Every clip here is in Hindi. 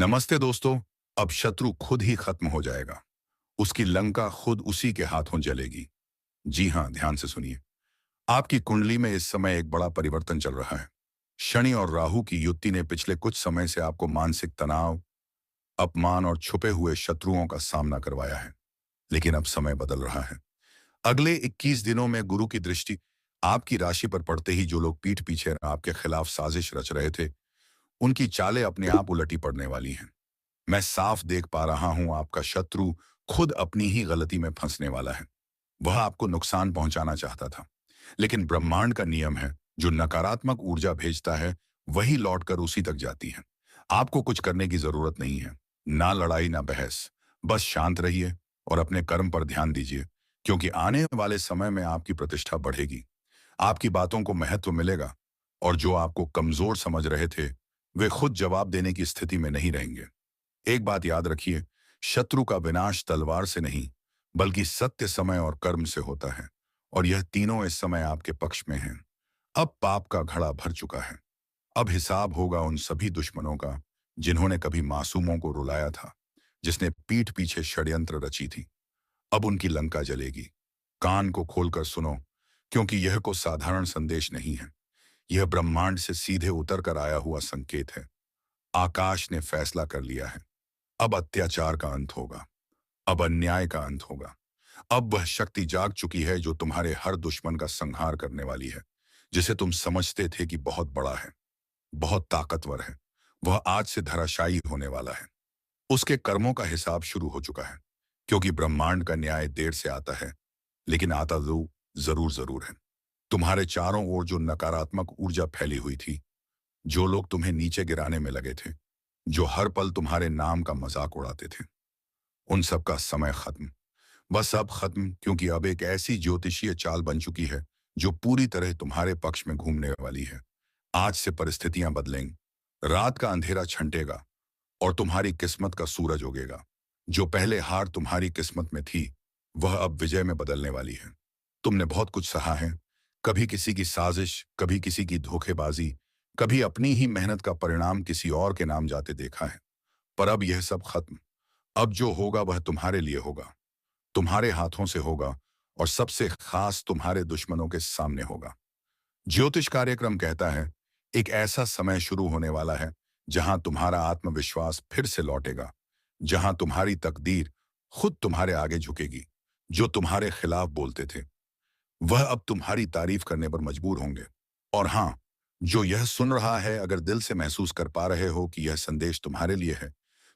नमस्ते दोस्तों। अब शत्रु खुद ही खत्म हो जाएगा। उसकी लंका खुद उसी के हाथों जलेगी। जी हां, ध्यान से सुनिए। आपकी कुंडली में इस समय एक बड़ा परिवर्तन चल रहा है। शनि और राहु की युति ने पिछले कुछ समय से आपको मानसिक तनाव, अपमान और छुपे हुए शत्रुओं का सामना करवाया है। लेकिन अब समय बदल रहा है। अगले 21 दिनों में गुरु की दृष्टि आपकी राशि पर पड़ते ही जो लोग पीठ पीछे आपके खिलाफ साजिश रच रहे थे, उनकी चालें अपने आप उलटी पड़ने वाली हैं। मैं साफ देख पा रहा हूं आपका शत्रु खुद अपनी ही गलती में फंसने वाला है। वह आपको नुकसान पहुंचाना चाहता था, लेकिन ब्रह्मांड का नियम है, जो नकारात्मक ऊर्जा भेजता है वही लौटकर उसी तक जाती है। आपको कुछ करने की जरूरत नहीं है। ना लड़ाई ना बहस। बस शांत रहिए और अपने कर्म पर ध्यान दीजिए, क्योंकि आने वाले समय में आपकी प्रतिष्ठा बढ़ेगी। आपकी बातों को महत्व मिलेगा और जो आपको कमजोर समझ रहे थे, वे खुद जवाब देने की स्थिति में नहीं रहेंगे। एक बात याद रखिए, शत्रु का विनाश तलवार से नहीं, बल्कि सत्य, समय और कर्म से होता है। और यह तीनों इस समय आपके पक्ष में हैं। अब पाप का घड़ा भर चुका है। अब हिसाब होगा उन सभी दुश्मनों का जिन्होंने कभी मासूमों को रुलाया था, जिसने पीठ पीछे षड्यंत्र रची थी। अब उनकी लंका जलेगी। कान को खोलकर सुनो, क्योंकि यह कोई साधारण संदेश नहीं है। यह ब्रह्मांड से सीधे उतर कर आया हुआ संकेत है। आकाश ने फैसला कर लिया है। अब अत्याचार का अंत होगा। अब अन्याय का अंत होगा। अब वह शक्ति जाग चुकी है जो तुम्हारे हर दुश्मन का संहार करने वाली है। जिसे तुम समझते थे कि बहुत बड़ा है, बहुत ताकतवर है, वह आज से धराशायी होने वाला है। उसके कर्मों का हिसाब शुरू हो चुका है, क्योंकि ब्रह्मांड का न्याय देर से आता है, लेकिन आता तो जरूर जरूर है। तुम्हारे चारों ओर जो नकारात्मक ऊर्जा फैली हुई थी, जो लोग तुम्हें नीचे गिराने में लगे थे, जो हर पल तुम्हारे नाम का मजाक उड़ाते थे, उन सब का समय खत्म। बस अब खत्म, क्योंकि अब एक ऐसी ज्योतिषीय चाल बन चुकी है जो पूरी तरह तुम्हारे पक्ष में घूमने वाली है। आज से परिस्थितियां बदलेंगी। रात का अंधेरा छंटेगा और तुम्हारी किस्मत का सूरज उगेगा। जो पहले हार तुम्हारी किस्मत में थी, वह अब विजय में बदलने वाली है। तुमने बहुत कुछ सहा है। कभी किसी की साजिश, कभी किसी की धोखेबाजी, कभी अपनी ही मेहनत का परिणाम किसी और के नाम जाते देखा है। पर अब यह सब खत्म। अब जो होगा वह तुम्हारे लिए होगा, तुम्हारे हाथों से होगा, और सबसे खास तुम्हारे दुश्मनों के सामने होगा। ज्योतिष कार्यक्रम कहता है, एक ऐसा समय शुरू होने वाला है जहां तुम्हारा आत्मविश्वास फिर से लौटेगा, जहां तुम्हारी तकदीर खुद तुम्हारे आगे झुकेगी। जो तुम्हारे खिलाफ बोलते थे, वह अब तुम्हारी तारीफ करने पर मजबूर होंगे। और हाँ, जो यह सुन रहा है, अगर दिल से महसूस कर पा रहे हो कि यह संदेश तुम्हारे लिए है,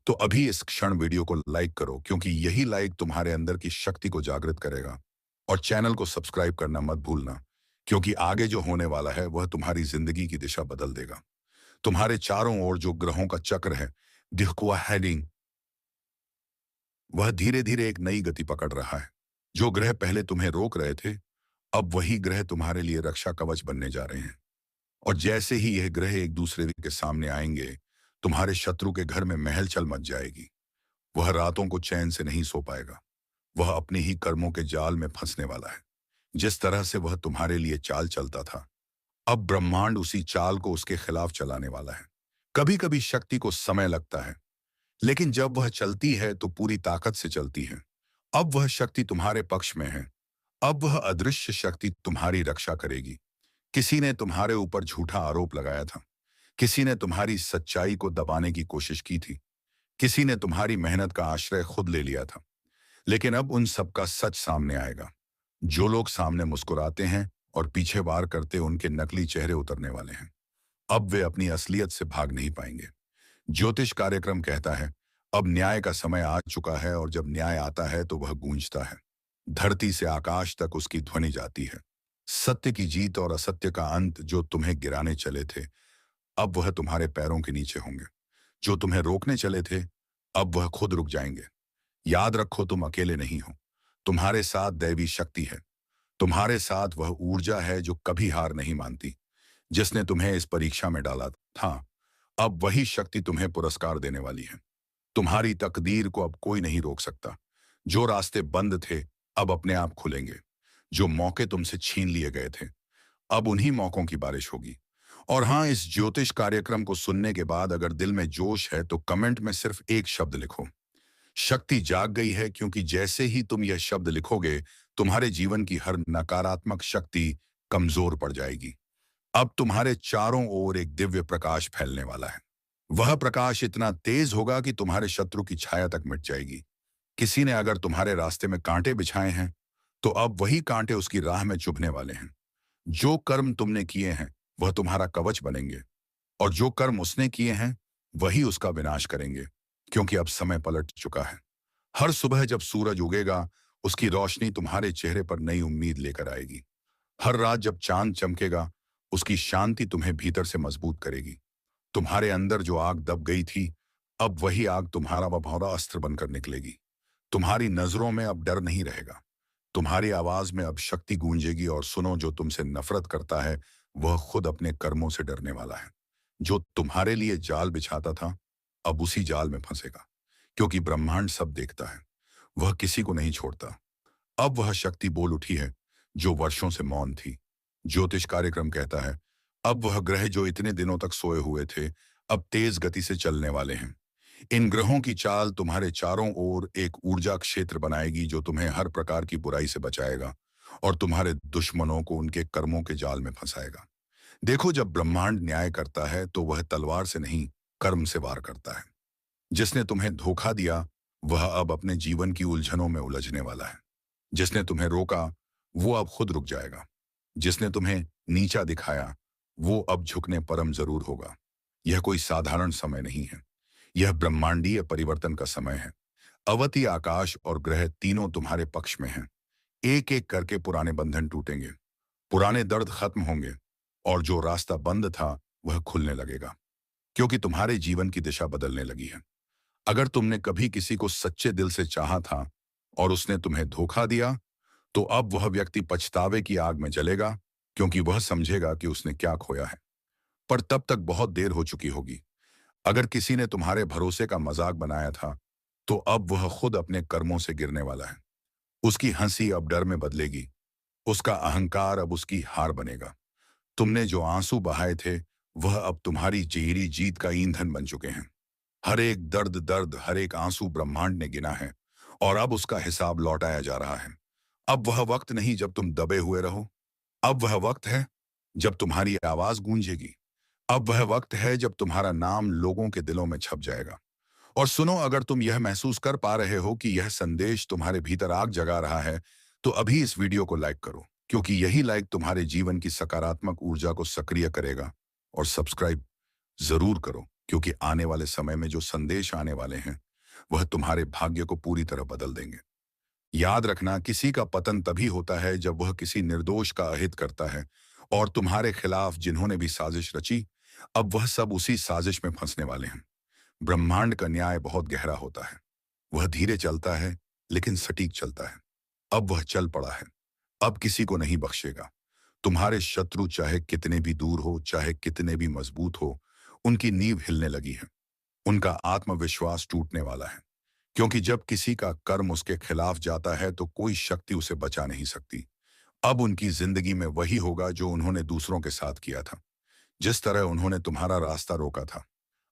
तो अभी इस क्षण वीडियो को लाइक करो, क्योंकि यही लाइक तुम्हारे अंदर की शक्ति को जागृत करेगा। और चैनल को सब्सक्राइब करना मत भूलना, क्योंकि आगे जो होने वाला है वह तुम्हारी जिंदगी की दिशा बदल देगा। तुम्हारे चारों ओर जो ग्रहों का चक्र है, दिखवा हेडिंग, वह धीरे धीरे एक नई गति पकड़ रहा है। जो ग्रह पहले तुम्हें रोक रहे थे, अब वही ग्रह तुम्हारे लिए रक्षा कवच बनने जा रहे हैं। और जैसे ही यह ग्रह एक दूसरे के सामने आएंगे, तुम्हारे शत्रु के घर में महल चल मच जाएगी। वह रातों को चैन से नहीं सो पाएगा। वह अपने ही कर्मों के जाल में फंसने वाला है। जिस तरह से वह तुम्हारे लिए चाल चलता था, अब ब्रह्मांड उसी चाल को उसके खिलाफ चलाने वाला है। कभी कभी शक्ति को समय लगता है, लेकिन जब वह चलती है तो पूरी ताकत से चलती है। अब वह शक्ति तुम्हारे पक्ष में है। अब वह अदृश्य शक्ति तुम्हारी रक्षा करेगी। किसी ने तुम्हारे ऊपर झूठा आरोप लगाया था। किसी ने तुम्हारी सच्चाई को दबाने की कोशिश की थी। किसी ने तुम्हारी मेहनत का आश्रय खुद ले लिया था। लेकिन अब उन सब का सच सामने आएगा। जो लोग सामने मुस्कुराते हैं और पीछे वार करते, उनके नकली चेहरे उतरने वाले हैं। अब वे अपनी असलियत से भाग नहीं पाएंगे। ज्योतिष कार्यक्रम कहता है, अब न्याय का समय आ चुका है, और जब न्याय आता है तो वह गूंजता है। धरती से आकाश तक उसकी ध्वनि जाती है। सत्य की जीत और असत्य का अंत। जो तुम्हें गिराने चले थे, अब वह तुम्हारे पैरों के नीचे होंगे। जो तुम्हें रोकने चले थे, अब वह खुद रुक जाएंगे। याद रखो, तुम अकेले नहीं हो। तुम्हारे साथ दैवी शक्ति है। तुम्हारे साथ वह ऊर्जा है जो कभी हार नहीं मानती। जिसने तुम्हें इस परीक्षा में डाला था, अब वही शक्ति तुम्हें पुरस्कार देने वाली है। तुम्हारी तकदीर को अब कोई नहीं रोक सकता। जो रास्ते बंद थे, अब अपने आप खुलेंगे। जो मौके तुमसे छीन लिए गए थे, अब उन्हीं मौकों की बारिश होगी। और हाँ, इस ज्योतिष कार्यक्रम को सुनने के बाद अगर दिल में जोश है तो कमेंट में सिर्फ एक शब्द लिखो, शक्ति जाग गई है, क्योंकि जैसे ही तुम यह शब्द लिखोगे, तुम्हारे जीवन की हर नकारात्मक शक्ति कमजोर पड़ जाएगी। अब तुम्हारे चारों ओर एक दिव्य प्रकाश फैलने वाला है। वह प्रकाश इतना तेज होगा कि तुम्हारे शत्रु की छाया तक मिट जाएगी। किसी ने अगर तुम्हारे रास्ते में कांटे बिछाए हैं, तो अब वही कांटे उसकी राह में चुभने वाले हैं। जो कर्म तुमने किए हैं, वह तुम्हारा कवच बनेंगे, और जो कर्म उसने किए हैं, वही उसका विनाश करेंगे, क्योंकि अब समय पलट चुका है। हर सुबह जब सूरज उगेगा, उसकी रोशनी तुम्हारे चेहरे पर नई उम्मीद लेकर आएगी। हर रात जब चांद चमकेगा, उसकी शांति तुम्हें भीतर से मजबूत करेगी। तुम्हारे अंदर जो आग दब गई थी, अब वही आग तुम्हारा बभौरा अस्त्र बनकर निकलेगी। तुम्हारी नजरों में अब डर नहीं रहेगा। तुम्हारी आवाज में अब शक्ति गूंजेगी, और सुनो, जो तुमसे नफरत करता है, वह खुद अपने कर्मों से डरने वाला है। जो तुम्हारे लिए जाल बिछाता था, अब उसी जाल में फंसेगा, क्योंकि ब्रह्मांड सब देखता है। वह किसी को नहीं छोड़ता। अब वह शक्ति बोल उठी है, जो वर्षों से मौन थी। ज्योतिष कार्यक्रम कहता है, अब वह ग्रह जो इतने दिनों तक सोए हुए थे, अब तेज गति से चलने वाले हैं। इन ग्रहों की चाल तुम्हारे चारों ओर एक ऊर्जा क्षेत्र बनाएगी, जो तुम्हें हर प्रकार की बुराई से बचाएगा और तुम्हारे दुश्मनों को उनके कर्मों के जाल में फंसाएगा। देखो, जब ब्रह्मांड न्याय करता है तो वह तलवार से नहीं, कर्म से वार करता है। जिसने तुम्हें धोखा दिया, वह अब अपने जीवन की उलझनों में उलझने वाला है। जिसने तुम्हें रोका, वो अब खुद रुक जाएगा। जिसने तुम्हें नीचा दिखाया, वो अब झुकने परम जरूर होगा। यह कोई साधारण समय नहीं है, यह ब्रह्मांडीय परिवर्तन का समय है। अवति, आकाश और ग्रह तीनों तुम्हारे पक्ष में हैं। एक एक करके पुराने बंधन टूटेंगे, पुराने दर्द खत्म होंगे, और जो रास्ता बंद था वह खुलने लगेगा, क्योंकि तुम्हारे जीवन की दिशा बदलने लगी है। अगर तुमने कभी किसी को सच्चे दिल से चाहा था और उसने तुम्हें धोखा दिया, तो अब वह व्यक्ति पछतावे की आग में जलेगा, क्योंकि वह समझेगा कि उसने क्या खोया है। पर तब तक बहुत देर हो चुकी होगी। अगर किसी ने तुम्हारे भरोसे का मजाक बनाया था, तो अब वह खुद अपने कर्मों से गिरने वाला है। उसकी हंसी अब डर में बदलेगी, उसका अहंकार अब उसकी हार बनेगा। तुमने जो आंसू बहाए थे, वह अब तुम्हारी जहरी जीत का ईंधन बन चुके हैं। हर एक दर्द, हर एक आंसू ब्रह्मांड ने गिना है, और अब उसका हिसाब लौटाया जा रहा है। अब वह वक्त नहीं जब तुम दबे हुए रहो। अब वह वक्त है जब तुम्हारी आवाज गूंजेगी। अब वह वक्त है जब तुम्हारा नाम लोगों के दिलों में छप जाएगा। और सुनो, अगर तुम यह महसूस कर पा रहे हो कि यह संदेश तुम्हारे भीतर आग जगा रहा है, तो अभी इस वीडियो को लाइक करो, क्योंकि यही लाइक तुम्हारे जीवन की सकारात्मक ऊर्जा को सक्रिय करेगा। और सब्सक्राइब जरूर करो, क्योंकि आने वाले समय में जो संदेश आने वाले हैं, वह तुम्हारे भाग्य को पूरी तरह बदल देंगे। याद रखना, किसी का पतन तभी होता है जब वह किसी निर्दोष का अहित करता है, और तुम्हारे खिलाफ जिन्होंने भी साजिश रची, अब वह सब उसी साजिश में फंसने वाले हैं। ब्रह्मांड का न्याय बहुत गहरा होता है। वह धीरे चलता है, लेकिन सटीक चलता है। अब वह चल पड़ा है, अब किसी को नहीं बख्शेगा। तुम्हारे शत्रु चाहे कितने भी दूर हो, चाहे कितने भी मजबूत हो, उनकी नींव हिलने लगी है। उनका आत्मविश्वास टूटने वाला है, क्योंकि जब किसी का कर्म उसके खिलाफ जाता है तो कोई शक्ति उसे बचा नहीं सकती। अब उनकी जिंदगी में वही होगा जो उन्होंने दूसरों के साथ किया था। जिस तरह उन्होंने तुम्हारा रास्ता रोका था,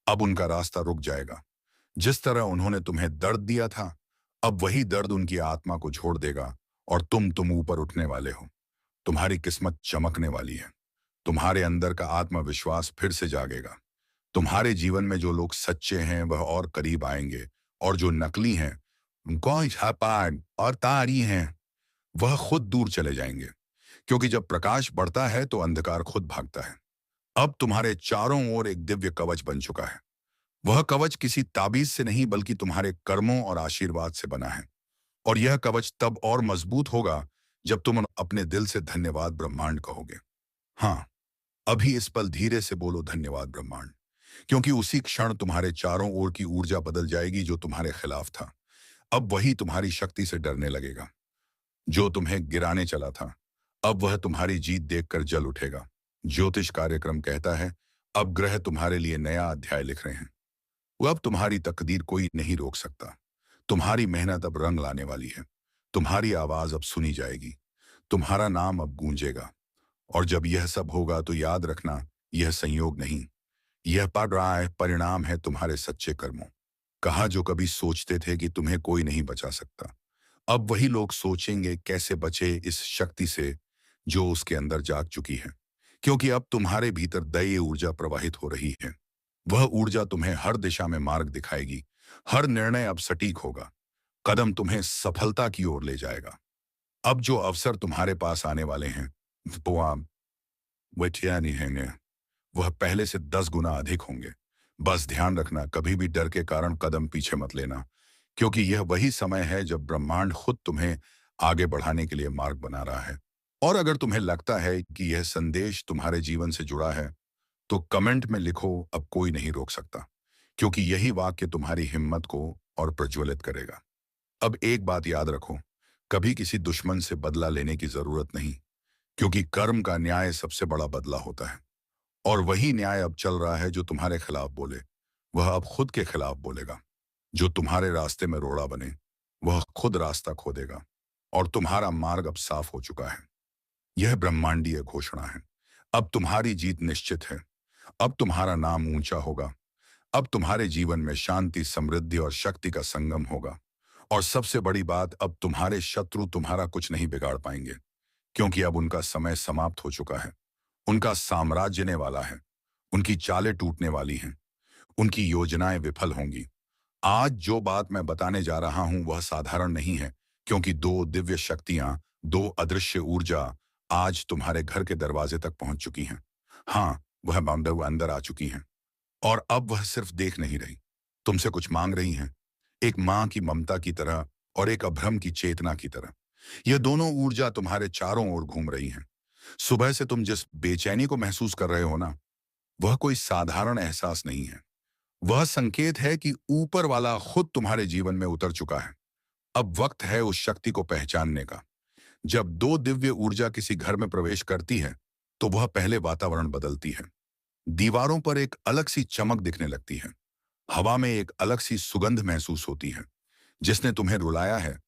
अब उनका रास्ता रुक जाएगा। जिस तरह उन्होंने तुम्हें दर्द दिया था, अब वही दर्द उनकी आत्मा को छोड़ देगा, और तुम ऊपर उठने वाले हो। तुम्हारी किस्मत चमकने वाली है। तुम्हारे अंदर का आत्मविश्वास फिर से जागेगा। तुम्हारे जीवन में जो लोग सच्चे हैं, वह और करीब आएंगे, और जो नकली हैं, उनको छापाड़ और तारी हैं, वह खुद दूर चले जाएंगे। क्योंकि जब प्रकाश बढ़ता है तो अंधकार खुद भागता है। अब तुम्हारे चारों ओर एक दिव्य कवच बन चुका है। वह कवच किसी ताबीज से नहीं, बल्कि तुम्हारे कर्मों और आशीर्वाद से बना है। और यह कवच तब और मजबूत होगा जब तुम अपने दिल से धन्यवाद ब्रह्मांड कहोगे। हाँ, अभी इस पल धीरे से बोलो, धन्यवाद ब्रह्मांड, क्योंकि उसी क्षण तुम्हारे चारों ओर की ऊर्जा बदल जाएगी। जो तुम्हारे खिलाफ था, अब वही तुम्हारी शक्ति से डरने लगेगा। जो तुम्हें गिराने चला था, अब वह तुम्हारी जीत देखकर जल उठेगा। ज्योतिष कार्यक्रम कहता है, अब ग्रह तुम्हारे लिए नया अध्याय लिख रहे हैं। वो अब तुम्हारी तकदीर कोई नहीं रोक सकता। तुम्हारी मेहनत अब रंग लाने वाली है। तुम्हारी आवाज अब सुनी जाएगी। तुम्हारा नाम अब गूंजेगा। और जब यह सब होगा तो याद रखना यह संयोग नहीं, यह पड़ रहा है परिणाम है तुम्हारे सच्चे कर्मों। कहा जो कभी सोचते थे कि तुम्हें कोई नहीं बचा सकता, अब वही लोग सोचेंगे कैसे बचे इस शक्ति से जो उसके अंदर जाग चुकी है। क्योंकि अब तुम्हारे भीतर दैवीय ऊर्जा प्रवाहित हो रही है। वह ऊर्जा तुम्हें हर दिशा में मार्ग दिखाएगी। हर निर्णय अब सटीक होगा। कदम तुम्हें सफलता की ओर ले जाएगा। अब जो अवसर तुम्हारे पास आने वाले हैं, वो आप वैठिया नहीं हैंगे, वह पहले से 10 गुना अधिक होंगे। बस ध्यान रखना, कभी भी डर के कारण कदम पीछे मत लेना, क्योंकि यह वही समय है जब ब्रह्मांड खुद तुम्हें आगे बढ़ाने के लिए मार्ग बना रहा है। और अगर तुम्हें लगता है कि यह संदेश तुम्हारे जीवन से जुड़ा है, तो कमेंट में लिखो, अब कोई नहीं रोक सकता, क्योंकि यही वाक्य तुम्हारी हिम्मत को और प्रज्वलित करेगा। अब एक बात याद रखो, कभी किसी दुश्मन से बदला लेने की जरूरत नहीं, क्योंकि कर्म का न्याय सबसे बड़ा बदला होता है। और वही न्याय अब चल रहा है, जो तुम्हारे खिलाफ बोले वह अब खुद के खिलाफ बोलेगा। जो तुम्हारे रास्ते में रोड़ा बने वह खुद रास्ता खो देगा। और तुम्हारा मार्ग अब साफ हो चुका है। यह ब्रह्मांडीय घोषणा है। अब तुम्हारी जीत निश्चित है। अब तुम्हारा नाम ऊंचा होगा। अब तुम्हारे जीवन में शांति, समृद्धि और शक्ति का संगम होगा। और सबसे बड़ी बात, अब तुम्हारे शत्रु तुम्हारा कुछ नहीं बिगाड़ पाएंगे, क्योंकि अब उनका समय समाप्त हो चुका है। उनका साम्राज्य ने वाला है। उनकी चालें टूटने वाली हैं। उनकी योजनाएं विफल होंगी। आज जो बात मैं बताने जा रहा हूं वह साधारण नहीं है, क्योंकि दो दिव्य शक्तियां, दो अदृश्य ऊर्जा आज तुम्हारे घर के दरवाजे तक पहुंच चुकी हैं। हाँ, वह बांधव अंदर आ चुकी हैं। और अब वह सिर्फ देख नहीं रही, तुमसे कुछ मांग रही हैं। एक मां की ममता की तरह और एक अभ्रम की चेतना की तरह। यह दोनों ऊर्जा तुम्हारे चारों ओर घूम रही हैं। सुबह से तुम जिस बेचैनी को महसूस कर रहे हो ना, वह कोई साधारण एहसास नहीं है। वह संकेत है कि ऊपर वाला खुद तुम्हारे जीवन में उतर चुका है। अब वक्त है उस शक्ति को पहचानने का। जब दो दिव्य ऊर्जा किसी घर में प्रवेश करती है, तो वह पहले वातावरण बदलती है। दीवारों पर एक अलग सी चमक दिखने लगती है। हवा में एक अलग सी सुगंध महसूस होती है। जिसने तुम्हें रुलाया है